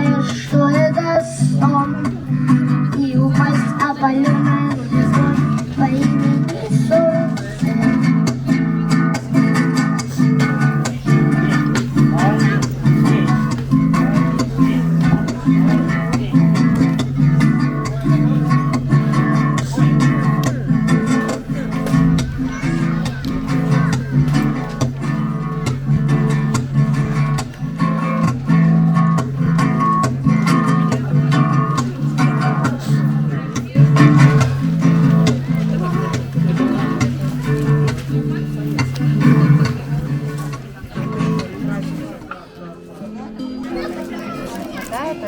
знаешь, что это сон, и упасть опаленной звездой по имени Солнце.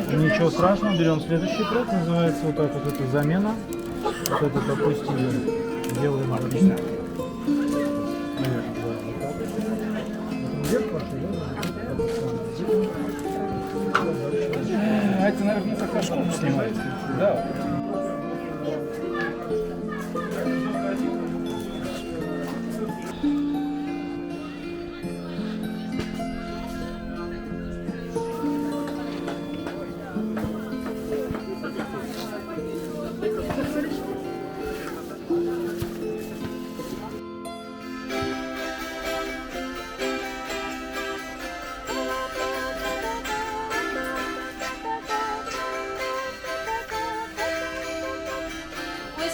Ничего страшного, берем следующий трек, называется вот так вот, это замена. Вот это, допустим, делаем обычно. Это, наверное, как кашку снимается. Да.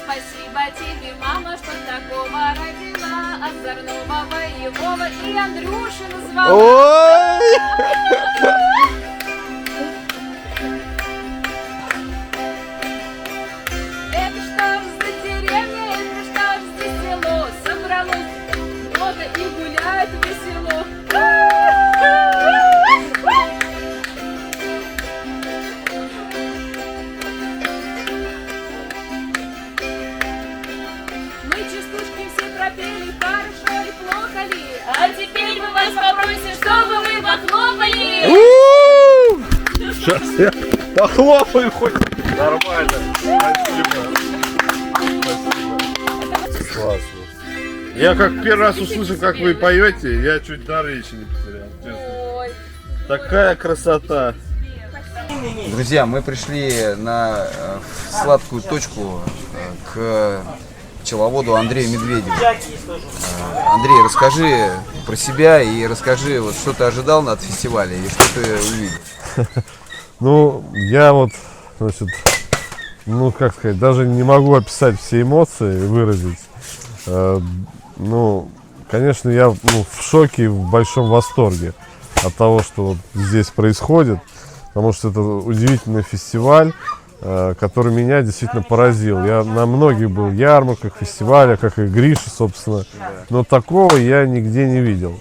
Спасибо тебе, мама, что такого родила, озорного, боевого и Андрюши назвала. Ой! Это что ж за деревня, это что ж за село, собралось много и гуляет весело. Мы частушки все пропели, хорошо и плохо ли? А теперь мы вас попросим, чтобы вы похлопали. Сейчас я похлопаю хоть. Нормально. Спасибо. Классно. Я как первый раз услышал, как вы поете, я чуть дар речи не потерял. Честно. Такая красота. Друзья, мы пришли на сладкую точку к пчеловоду Андрею Медведеву. Андрей, расскажи про себя и расскажи, вот, что ты ожидал от фестиваля и что ты увидел. Ну, я вот, значит, ну, как сказать, даже не могу описать все эмоции, выразить. Ну, конечно, я в шоке и в большом восторге от того, что вот здесь происходит, потому что это удивительный фестиваль, который меня действительно поразил. Я на многих был ярмарках, фестивалях, как и Гриша, собственно, но такого я нигде не видел.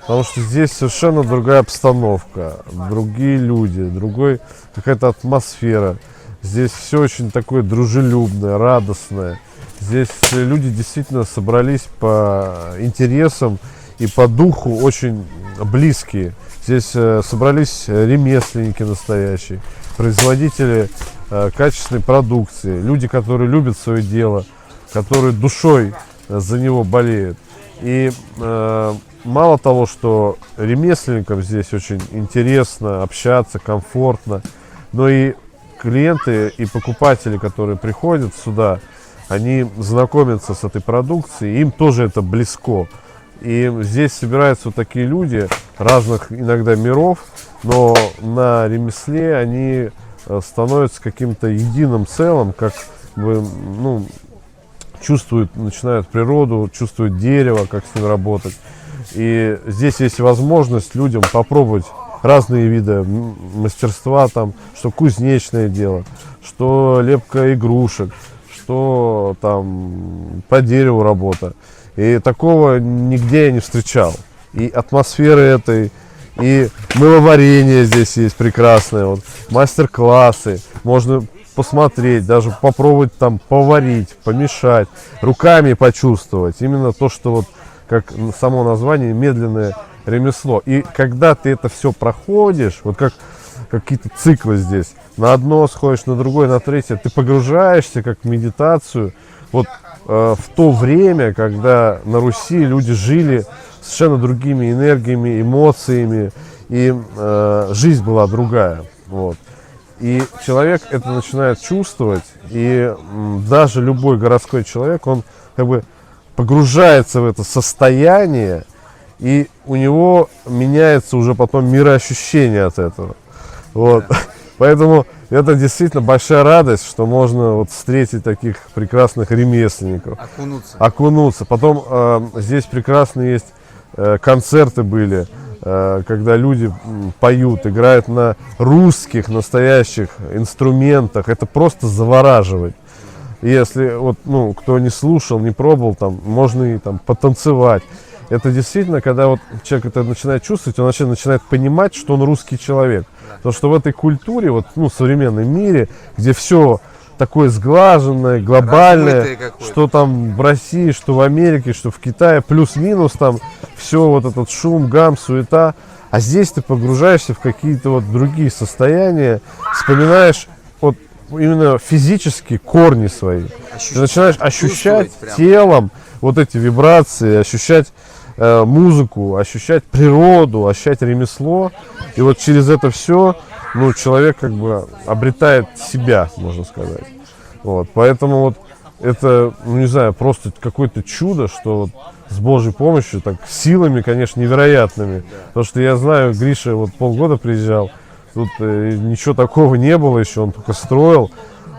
Потому что здесь совершенно другая обстановка, другие люди, другой какая-то атмосфера. Здесь все очень такое дружелюбное, радостное. Здесь люди действительно собрались по интересам и по духу очень близкие. Здесь собрались ремесленники настоящие, производители качественной продукции, люди, которые любят свое дело, которые душой за него болеют. И мало того, что ремесленникам здесь очень интересно общаться, комфортно, но и клиенты и покупатели, которые приходят сюда, они знакомятся с этой продукцией, им тоже это близко. И здесь собираются вот такие люди разных иногда миров, но на ремесле они становятся каким-то единым целым, как бы, ну, чувствуют, начинают природу, чувствуют дерево, как с ним работать. И здесь есть возможность людям попробовать разные виды мастерства, там, что кузнечное дело, что лепка игрушек, что там по дереву работа. И такого нигде я не встречал. И атмосферы этой, и мыловарение здесь есть прекрасное, вот, мастер-классы, можно посмотреть, даже попробовать там поварить, помешать, руками почувствовать. Именно то, что вот, как само название, медленное ремесло. И когда ты это все проходишь, вот как какие-то циклы здесь, на одно сходишь, на другое, на третье, ты погружаешься как в медитацию, вот в то время, когда на Руси люди жили совершенно другими энергиями, эмоциями, и жизнь была другая. Вот. И человек это начинает чувствовать, и даже любой городской человек, он как бы погружается в это состояние, и у него меняется уже потом мироощущение от этого. Вот. Поэтому это действительно большая радость, что можно вот встретить таких прекрасных ремесленников. Окунуться. Потом здесь прекрасные есть концерты были, когда люди поют, играют на русских настоящих инструментах. Это просто завораживает. Если вот, ну, кто не слушал, не пробовал, там, можно и там потанцевать. Это действительно, когда вот человек это начинает чувствовать, он начинает понимать, что он русский человек. Потому что в этой культуре, вот, ну, в современном мире, где все такое сглаженное, глобальное, что там в России, что в Америке, что в Китае, плюс-минус там все вот этот шум, гам, суета. А здесь ты погружаешься в какие-то вот другие состояния, вспоминаешь вот именно физические корни свои. Ты начинаешь ощущать телом вот эти вибрации, ощущать музыку, ощущать природу, ощущать ремесло. И вот через это все, ну, человек как бы обретает себя, можно сказать. Вот. Поэтому вот это, ну, не знаю, просто какое-то чудо, что вот с Божьей помощью, так, силами, конечно, невероятными. Потому что я знаю, Гриша вот полгода приезжал, тут ничего такого не было еще, он только строил.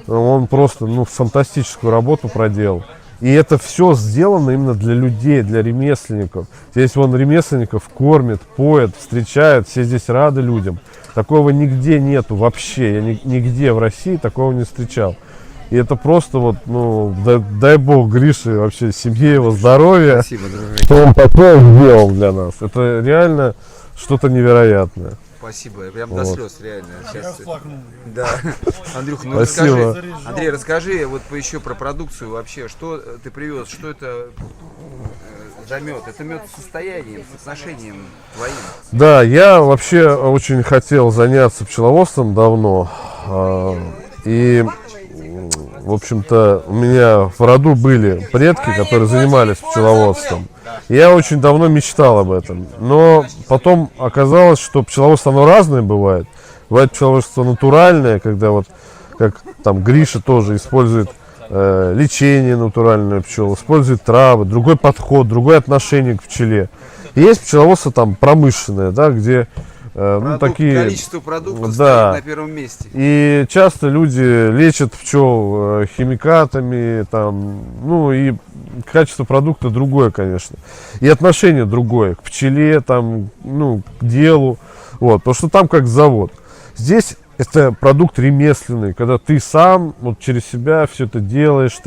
Он просто, ну, фантастическую работу проделал. И это все сделано именно для людей, для ремесленников. Здесь вон ремесленников кормят, поят, встречают, все здесь рады людям. Такого нигде нету вообще. Я нигде в России такого не встречал. И это просто вот, ну, дай бог Грише, вообще семье его, здоровья. Спасибо, что он такое сделал для нас. Это реально что-то невероятное. Спасибо, я прям до слез, реально. Сейчас... Да. Андрюх, ну спасибо. расскажи, Андрей, расскажи вот еще про продукцию вообще, что ты привез, что это за мед? Это мед с состоянием, с отношением твоим? Да, я вообще очень хотел заняться пчеловодством давно. И, в общем-то, у меня в роду были предки, которые занимались пчеловодством. Я очень давно мечтал об этом, но потом оказалось, что пчеловодство оно разное бывает. Бывает пчеловодство натуральное, когда вот, как там Гриша тоже использует лечение натуральное пчел, использует травы, другой подход, другое отношение к пчеле. И есть пчеловодство там промышленное, да, где ну, такие, количество продуктов да, стоит на первом месте. И часто люди лечат пчел химикатами, там, ну и качество продукта другое, конечно. И отношение другое к пчеле, там, ну, к делу. Вот, потому что там как завод. Здесь это продукт ремесленный, когда ты сам вот через себя все это делаешь.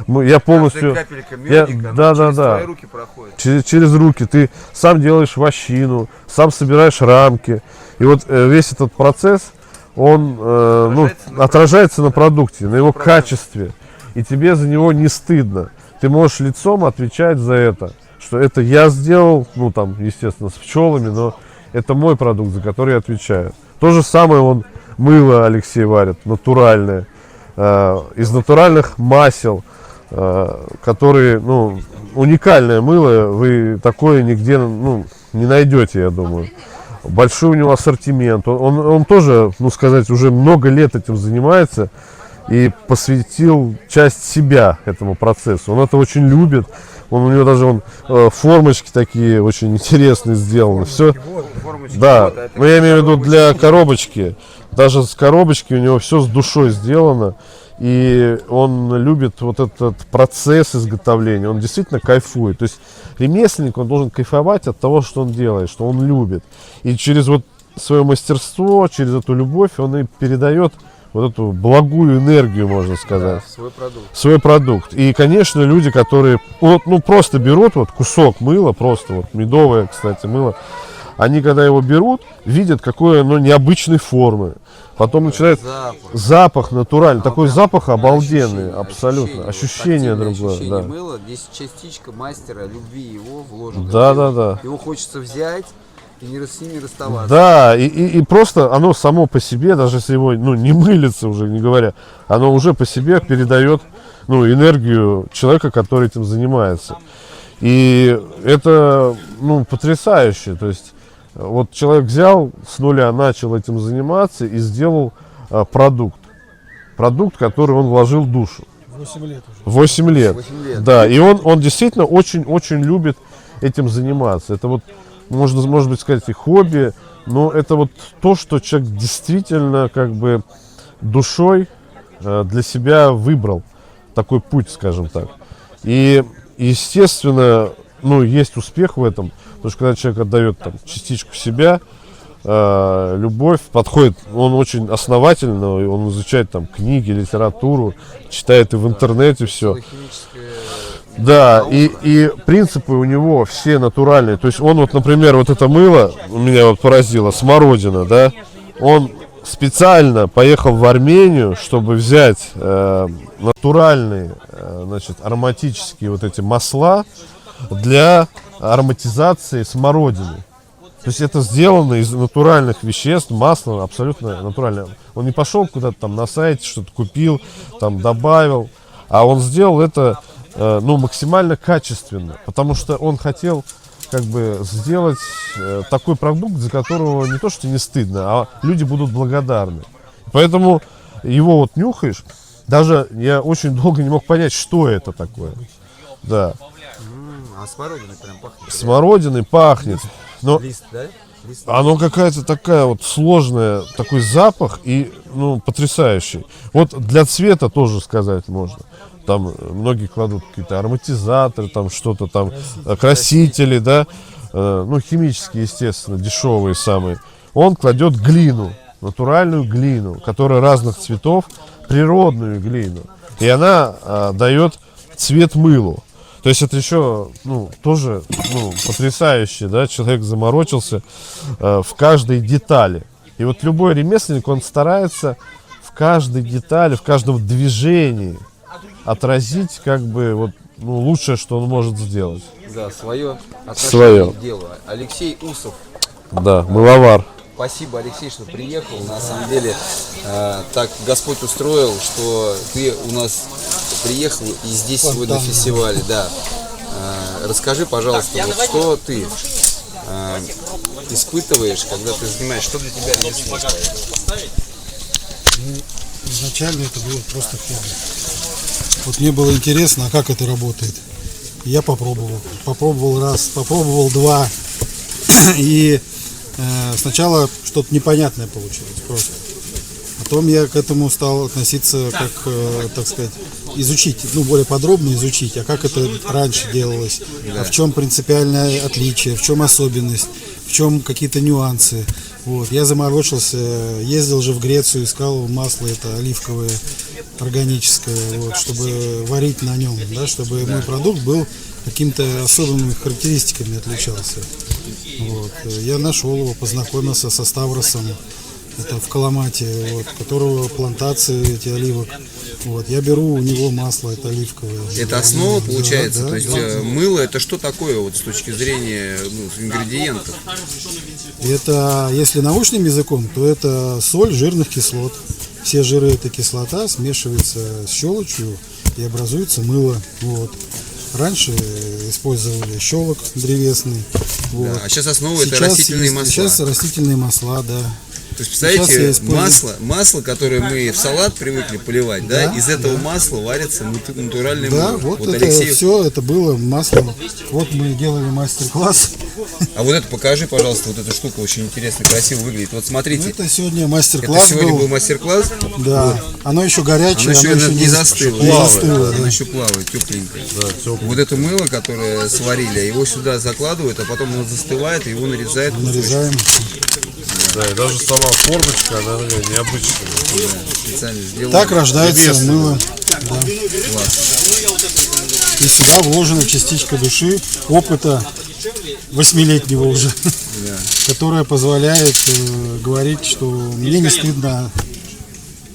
Я полностью... Твои руки проходит. Через руки. Ты сам делаешь вощину, сам собираешь рамки. И вот весь этот процесс, он отражается на продукте, на его качестве. И тебе за него не стыдно. Ты можешь лицом отвечать за это, что это я сделал, ну там, естественно, с пчелами, но это мой продукт, за который я отвечаю. То же самое мыло Алексей варит, натуральное, из натуральных масел, которые, ну, уникальное мыло, вы такое нигде, ну, не найдете, я думаю. Большой у него ассортимент, он тоже, ну, сказать, уже много лет этим занимается и посвятил часть себя этому процессу. Он это очень любит. У него даже формочки такие очень интересные сделаны. Все, да, но я имею в виду для коробочки. Даже с коробочки у него все с душой сделано. И он любит вот этот процесс изготовления. Он действительно кайфует. То есть ремесленник, он должен кайфовать от того, что он делает, что он любит. И через вот свое мастерство, через эту любовь он и передает вот эту благую энергию, можно сказать. Да, свой продукт. И, конечно, люди, которые просто берут вот кусок мыла, просто вот медовое, кстати, мыло, они, когда его берут, видят, какой оно необычной формы. Потом начинает запах натуральный, такой запах обалденный, абсолютно. Ощущение другое. Да. Мыло, здесь частичка мастера, любви его вложена. Да. Его хочется взять и с ним не расставаться. Да, и просто оно само по себе, даже если его не мылится уже, не говоря, оно уже по себе передает энергию человека, который этим занимается. И это потрясающе. То есть вот человек взял с нуля, начал этим заниматься и сделал продукт. Продукт, который он вложил душу. 8 лет уже. 8 лет. 8 лет. Да, и он действительно очень-очень любит этим заниматься. Это вот, может быть сказать, и хобби, но это вот то, что человек действительно как бы душой для себя выбрал. Такой путь, скажем так. И, естественно, ну, есть успех в этом, потому что когда человек отдает там частичку себя, любовь, подходит, он очень основательно, он изучает там книги, литературу, читает и в интернете все. Да, и принципы у него все натуральные. То есть он вот, например, вот это мыло, меня вот поразило, смородина, да, он специально поехал в Армению, чтобы взять натуральные, значит, ароматические вот эти масла для ароматизации смородины. То есть это сделано из натуральных веществ, масло абсолютно натуральное. Он не пошел куда-то там на сайте, что-то купил, там добавил, а он сделал это ну, максимально качественно, потому что он хотел как бы сделать такой продукт, за которого не то что не стыдно, а люди будут благодарны. Поэтому его вот нюхаешь, даже я очень долго не мог понять, что это такое. Да. А смородиной прям пахнет. Смородиной пахнет. Но Лист, да? Лист. оно какая-то такая вот сложная, такой запах и, ну, потрясающий. Вот для цвета тоже сказать можно. Там многие кладут какие-то ароматизаторы, там что-то там, красители, да, ну, химические, естественно, дешевые самые. Он кладет глину, натуральную глину, которая разных цветов, природную глину. И она дает цвет мылу. То есть это еще, ну, тоже, ну, потрясающе, да, человек заморочился в каждой детали. И вот любой ремесленник, он старается в каждой детали, в каждом движении отразить, как бы, вот, ну, лучшее, что он может сделать. Да, свое отношение Свое. к делу. Алексей Усов. Да, мыловар. Спасибо, Алексей, что приехал. На самом деле, так Господь устроил, что ты у нас приехал и здесь сегодня на фестивале. Да. Расскажи, пожалуйста, вот что ты испытываешь, когда ты занимаешься, что для тебя ремесло? Ну, изначально это было просто хобби. Вот мне было интересно, а как это работает. Я попробовал. Попробовал раз, попробовал два. И сначала что-то непонятное получилось просто. Потом я к этому стал относиться как, так сказать, изучить, ну, более подробно изучить, а как это раньше делалось, а в чем принципиальное отличие, в чем особенность, в чем какие-то нюансы. Вот. Я заморочился, ездил же в Грецию, искал масло это оливковое, органическое, вот, чтобы варить на нем, да, чтобы мой продукт был какими-то особыми характеристиками отличался. Вот. Я нашел его, познакомился со Ставросом, это в Каламате, вот, которого плантации эти оливок. Вот. Я беру у него масло, это оливковое. Это основа, получается? Да, То есть да. мыло это что такое вот с точки зрения, ну, ингредиентов? Это, если научным языком, то это соль жирных кислот. Все жиры это кислота, смешивается с щелочью и образуется мыло. Вот. Раньше использовали щелок древесный. Вот. Да, а сейчас основа это растительные масла. Сейчас растительные масла, да. То есть, представляете, я использую- масло, которое мы в салат привыкли поливать, да, Да, из этого масла варится натуральное Да, мыло. вот это Алексей, все, это было маслом. Вот мы делали мастер-класс. а вот это покажи, пожалуйста, вот эту штуку очень интересно, красиво выглядит. Вот смотрите, Это сегодня это мастер-класс сегодня был был. мастер-класс. Да, оно еще горячее, Оно еще не застыло. застыло. Не застыло, Оно да. еще плавает, тепленькое. Вот это мыло, которое сварили, его сюда закладывают, а потом оно застывает, и его нарезают. Нарезаем. Да, и даже сама формочка, она такая необычная. Специально сделано. Так рождается мыло. Да. И сюда вложена частичка души, опыта 8-летнего уже, которая позволяет говорить, что мне не стыдно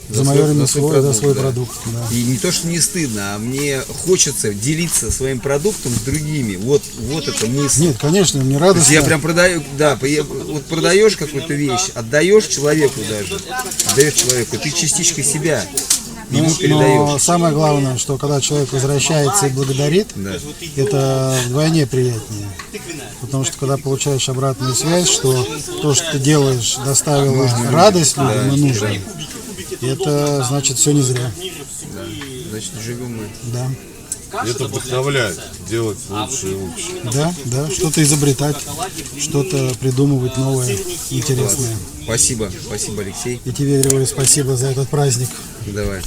за мое ремесло, за свой продукт. Да. И не то, что не стыдно, а мне хочется делиться своим продуктом с другими. Вот это мысль. Нет, конечно, мне То есть радостно. я прям продаю, да, вот продаешь какую-то вещь, отдаешь человеку даже, отдаешь человеку, ты частичкой себя ему Но передаешь. самое главное, что когда человек возвращается и благодарит, Да. это вдвойне приятнее. Потому что когда получаешь обратную связь, что то, что ты делаешь, доставило радость людям и нужно, И это значит все не зря. Да. Значит, живем мы. Да. Это вдохновляет делать лучше и лучше. Да, да, что-то изобретать, что-то придумывать новое, интересное. Спасибо, спасибо, Алексей. И тебе, Григорий, спасибо за этот праздник. Давай.